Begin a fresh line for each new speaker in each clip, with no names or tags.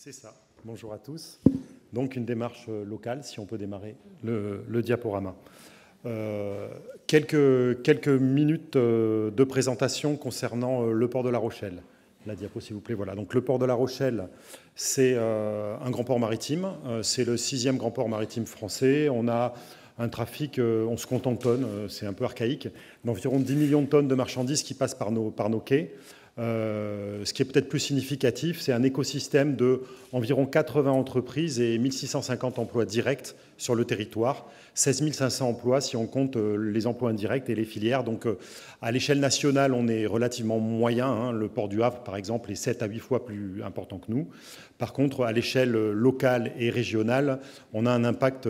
C'est ça. Bonjour à tous. Donc une démarche locale, si on peut démarrer le diaporama. Quelques minutes de présentation concernant le port de La Rochelle. La diapo, s'il vous plaît. Voilà. Donc le port de La Rochelle, c'est un grand port maritime. C'est le 6e grand port maritime français. On a un trafic, on se compte en tonnes, c'est un peu archaïque, d'environ 10 millions de tonnes de marchandises qui passent par nos quais. Ce qui est peut-être plus significatif, c'est un écosystème de environ 80 entreprises et 1650 emplois directs sur le territoire, 16 500 emplois si on compte les emplois indirects et les filières. Donc à l'échelle nationale, on est relativement moyen. Hein. Le port du Havre, par exemple, est 7 à 8 fois plus important que nous. Par contre, à l'échelle locale et régionale, on a un impact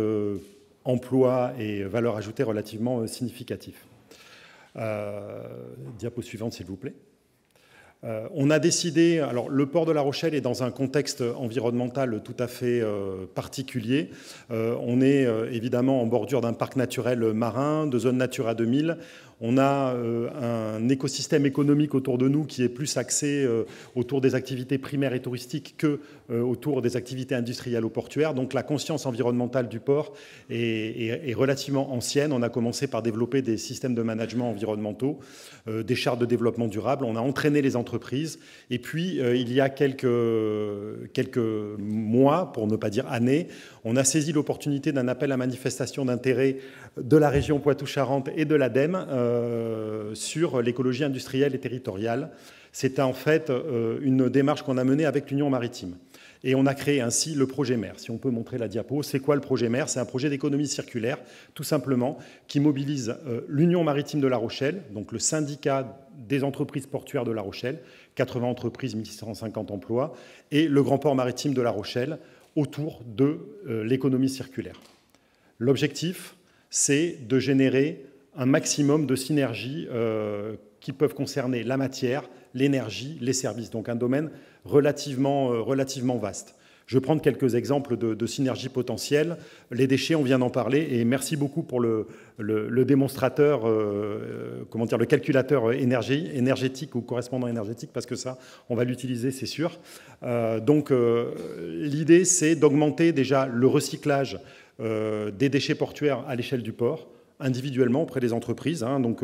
emploi et valeur ajoutée relativement significatif. Diapo suivante, s'il vous plaît. On a décidé, alors le port de La Rochelle est dans un contexte environnemental tout à fait particulier. On est évidemment en bordure d'un parc naturel marin, de zone Natura 2000. On a un écosystème économique autour de nous qui est plus axé autour des activités primaires et touristiques que autour des activités industrielles ou portuaires. Donc la conscience environnementale du port est relativement ancienne. On a commencé par développer des systèmes de management environnementaux, des chartes de développement durable. On a entraîné les entreprises. Et puis, il y a quelques mois, pour ne pas dire années, on a saisi l'opportunité d'un appel à manifestation d'intérêt de la région Poitou-Charentes et de l'ADEME sur l'écologie industrielle et territoriale. C'était en fait une démarche qu'on a menée avec l'Union maritime. Et on a créé ainsi le projet MER. Si on peut montrer la diapo, c'est quoi le projet MER? C'est un projet d'économie circulaire, tout simplement, qui mobilise l'Union maritime de La Rochelle, donc le syndicat des entreprises portuaires de La Rochelle, 80 entreprises, 1650 emplois, et le grand port maritime de La Rochelle autour de l'économie circulaire. L'objectif, c'est de générer un maximum de synergies qui peuvent concerner la matière, l'énergie, les services, donc un domaine relativement vaste. Je vais prendre quelques exemples de synergies potentielles. Les déchets, on vient d'en parler, et merci beaucoup pour le démonstrateur, le calculateur énergétique ou correspondant énergétique, parce que ça, on va l'utiliser, c'est sûr. Donc, l'idée, c'est d'augmenter déjà le recyclage des déchets portuaires à l'échelle du port, individuellement auprès des entreprises. Hein. Donc,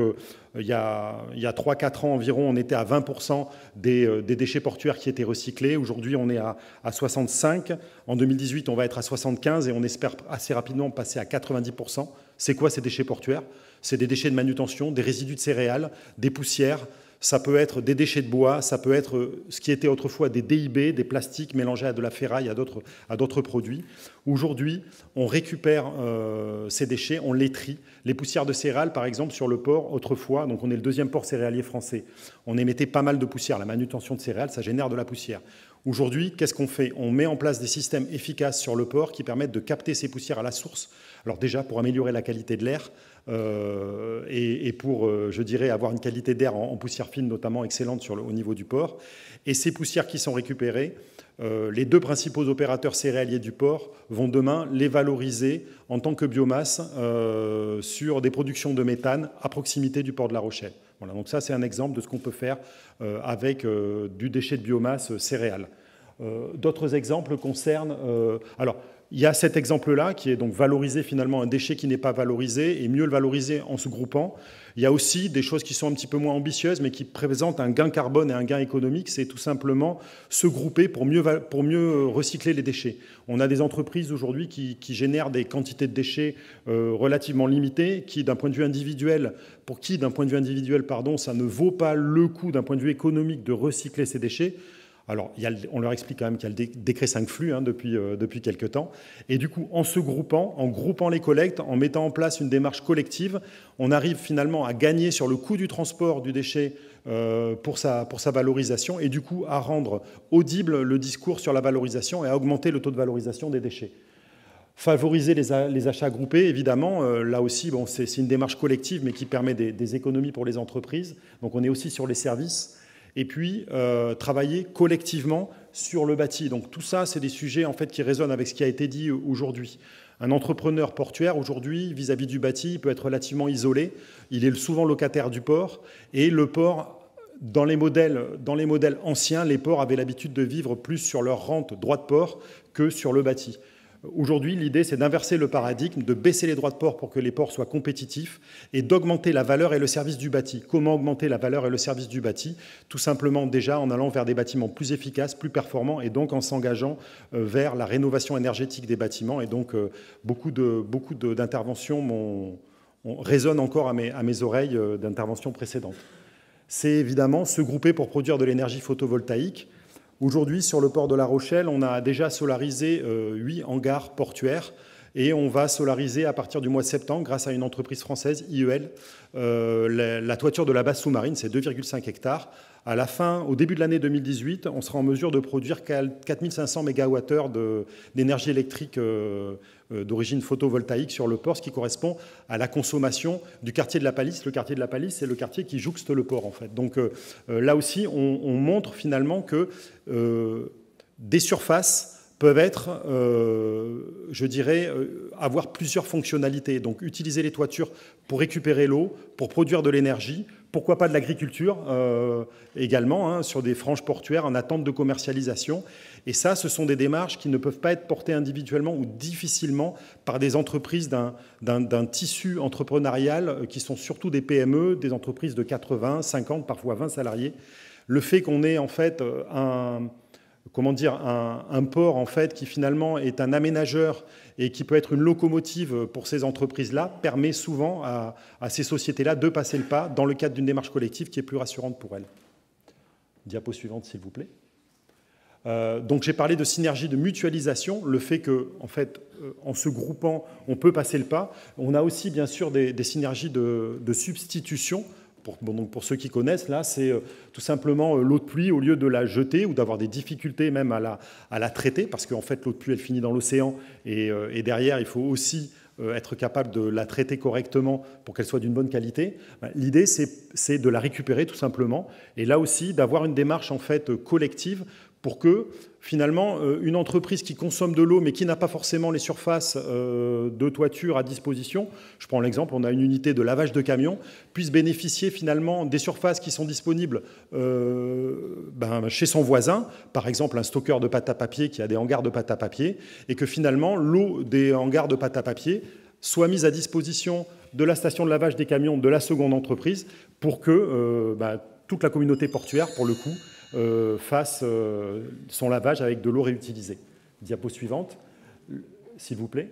il y a 3-4 ans environ, on était à 20% des déchets portuaires qui étaient recyclés. Aujourd'hui, on est à 65. En 2018, on va être à 75 et on espère assez rapidement passer à 90%. C'est quoi ces déchets portuaires? C'est des déchets de manutention, des résidus de céréales, des poussières. Ça peut être des déchets de bois, ça peut être ce qui était autrefois des DIB, des plastiques mélangés à de la ferraille, à d'autres produits. Aujourd'hui, on récupère ces déchets, on les trie. Les poussières de céréales, par exemple, sur le port, autrefois, donc on est le 2e port céréalier français, on émettait pas mal de poussière. La manutention de céréales, ça génère de la poussière. Aujourd'hui, qu'est-ce qu'on fait? On met en place des systèmes efficaces sur le port qui permettent de capter ces poussières à la source. Alors déjà, pour améliorer la qualité de l'air et pour, je dirais, avoir une qualité d'air en poussière fine, notamment excellente au niveau du port. Et ces poussières qui sont récupérées, les 2 principaux opérateurs céréaliers du port vont demain les valoriser en tant que biomasse sur des productions de méthane à proximité du port de La Rochelle. Voilà, donc ça, c'est un exemple de ce qu'on peut faire avec du déchet de biomasse céréales. D'autres exemples concernent... alors, il y a cet exemple-là qui est donc valoriser finalement un déchet qui n'est pas valorisé et mieux le valoriser en se groupant. Il y a aussi des choses qui sont un petit peu moins ambitieuses mais qui présentent un gain carbone et un gain économique. C'est tout simplement se grouper pour mieux recycler les déchets. On a des entreprises aujourd'hui qui génèrent des quantités de déchets relativement limitées, d'un point de vue individuel, ça ne vaut pas le coup d'un point de vue économique de recycler ces déchets. Alors, on leur explique quand même qu'il y a le décret 5 flux depuis quelques temps. Et du coup, en groupant les collectes, en mettant en place une démarche collective, on arrive finalement à gagner sur le coût du transport du déchet pour sa valorisation et du coup à rendre audible le discours sur la valorisation et à augmenter le taux de valorisation des déchets. Favoriser les achats groupés, évidemment, là aussi, bon, c'est une démarche collective mais qui permet des économies pour les entreprises. Donc on est aussi sur les services. Et puis travailler collectivement sur le bâti. Donc tout ça, c'est des sujets en fait, qui résonnent avec ce qui a été dit aujourd'hui. Un entrepreneur portuaire, aujourd'hui, vis-à-vis du bâti, il peut être relativement isolé. Il est souvent locataire du port. Et le port dans les modèles anciens, les ports avaient l'habitude de vivre plus sur leur rente droit de port que sur le bâti. Aujourd'hui, l'idée, c'est d'inverser le paradigme, de baisser les droits de port pour que les ports soient compétitifs et d'augmenter la valeur et le service du bâti. Comment augmenter la valeur et le service du bâti? Tout simplement déjà en allant vers des bâtiments plus efficaces, plus performants et donc en s'engageant vers la rénovation énergétique des bâtiments. Et donc, beaucoup d'interventions résonnent encore à mes oreilles d'interventions précédentes. C'est évidemment se grouper pour produire de l'énergie photovoltaïque. Aujourd'hui, sur le port de La Rochelle, on a déjà solarisé 8 hangars portuaires et on va solariser à partir du mois de septembre, grâce à une entreprise française, IEL, la toiture de la base sous-marine, c'est 2,5 hectares. Au début de l'année 2018, on sera en mesure de produire 4500 MWh d'énergie électrique d'origine photovoltaïque sur le port, ce qui correspond à la consommation du quartier de la Palisse. Le quartier de la Palisse, c'est le quartier qui jouxte le port, en fait. Donc là aussi, on montre finalement que des surfaces peuvent être, avoir plusieurs fonctionnalités. Donc utiliser les toitures pour récupérer l'eau, pour produire de l'énergie, pourquoi pas de l'agriculture également, sur des franges portuaires en attente de commercialisation. Et ça, ce sont des démarches qui ne peuvent pas être portées individuellement ou difficilement par des entreprises d'un tissu entrepreneurial qui sont surtout des PME, des entreprises de 80, 50, parfois 20 salariés. Le fait qu'on ait en fait un port en fait, qui finalement est un aménageur et qui peut être une locomotive pour ces entreprises-là, permet souvent à ces sociétés-là de passer le pas dans le cadre d'une démarche collective qui est plus rassurante pour elles. Diapo suivante, s'il vous plaît. Donc j'ai parlé de synergie, de mutualisation, le fait que, en fait, en se groupant, on peut passer le pas. On a aussi, bien sûr, des synergies de substitution. Pour ceux qui connaissent, là, c'est tout simplement l'eau de pluie, au lieu de la jeter ou d'avoir des difficultés même à la traiter, parce qu'en fait, l'eau de pluie, elle finit dans l'océan, et derrière, il faut aussi être capable de la traiter correctement pour qu'elle soit d'une bonne qualité. L'idée, c'est de la récupérer tout simplement, et là aussi, d'avoir une démarche en fait collective pour que, finalement, une entreprise qui consomme de l'eau mais qui n'a pas forcément les surfaces de toiture à disposition, je prends l'exemple, on a une unité de lavage de camions, puisse bénéficier finalement des surfaces qui sont disponibles chez son voisin, par exemple un stockeur de pâte à papier qui a des hangars de pâte à papier, et que finalement l'eau des hangars de pâte à papier soit mise à disposition de la station de lavage des camions de la seconde entreprise pour que toute la communauté portuaire, pour le coup, fasse son lavage avec de l'eau réutilisée. Diapo suivante, s'il vous plaît.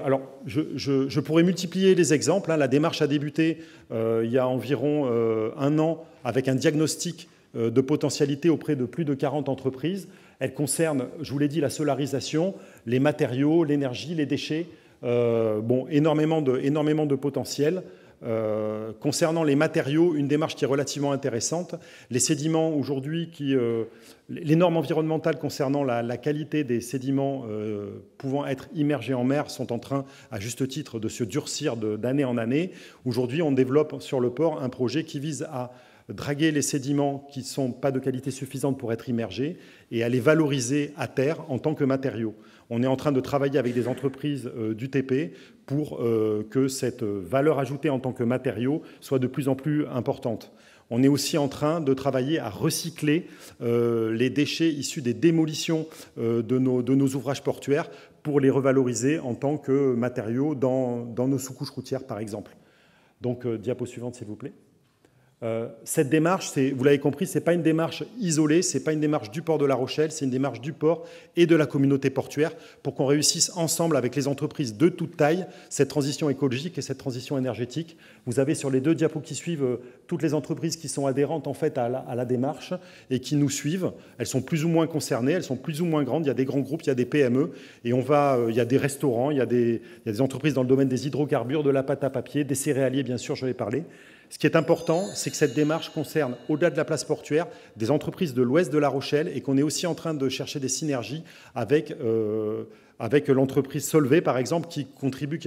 Alors, je pourrais multiplier les exemples. La démarche a débuté il y a environ 1 an avec un diagnostic de potentialité auprès de plus de 40 entreprises. Elle concerne, je vous l'ai dit, la solarisation, les matériaux, l'énergie, les déchets, énormément de potentiel. Concernant les matériaux, une démarche qui est relativement intéressante. Les sédiments aujourd'hui, les normes environnementales concernant la qualité des sédiments pouvant être immergés en mer sont en train, à juste titre, de se durcir d'année en année. Aujourd'hui, on développe sur le port un projet qui vise à draguer les sédiments qui ne sont pas de qualité suffisante pour être immergés et à les valoriser à terre en tant que matériaux. On est en train de travailler avec des entreprises d'UTP pour que cette valeur ajoutée en tant que matériau soit de plus en plus importante. On est aussi en train de travailler à recycler les déchets issus des démolitions de nos ouvrages portuaires pour les revaloriser en tant que matériaux dans nos sous-couches routières, par exemple. Donc, diapo suivante, s'il vous plaît. Cette démarche, vous l'avez compris, ce n'est pas une démarche isolée, ce n'est pas une démarche du port de La Rochelle, c'est une démarche du port et de la communauté portuaire pour qu'on réussisse ensemble avec les entreprises de toute taille cette transition écologique et cette transition énergétique. Vous avez sur les 2 diapos qui suivent toutes les entreprises qui sont adhérentes en fait à la démarche et qui nous suivent. Elles sont plus ou moins concernées, elles sont plus ou moins grandes. Il y a des grands groupes, il y a des PME et il y a des restaurants, il y a des entreprises dans le domaine des hydrocarbures, de la pâte à papier, des céréaliers, bien sûr, je vais parler. Ce qui est important, c'est que cette démarche concerne, au-delà de la place portuaire, des entreprises de l'ouest de La Rochelle et qu'on est aussi en train de chercher des synergies avec l'entreprise Solvay, par exemple, qui est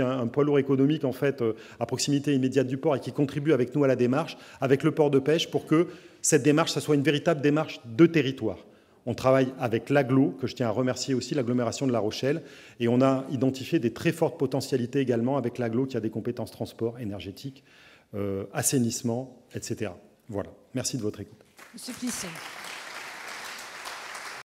un poids lourd économique en fait, à proximité immédiate du port et qui contribue avec nous à la démarche, avec le port de pêche, pour que cette démarche, ça soit une véritable démarche de territoire. On travaille avec l'AGLO, que je tiens à remercier aussi, l'agglomération de La Rochelle, et on a identifié des très fortes potentialités également avec l'AGLO qui a des compétences transport, énergétique, assainissement, etc. Voilà, merci de votre écoute.
Monsieur Plisson.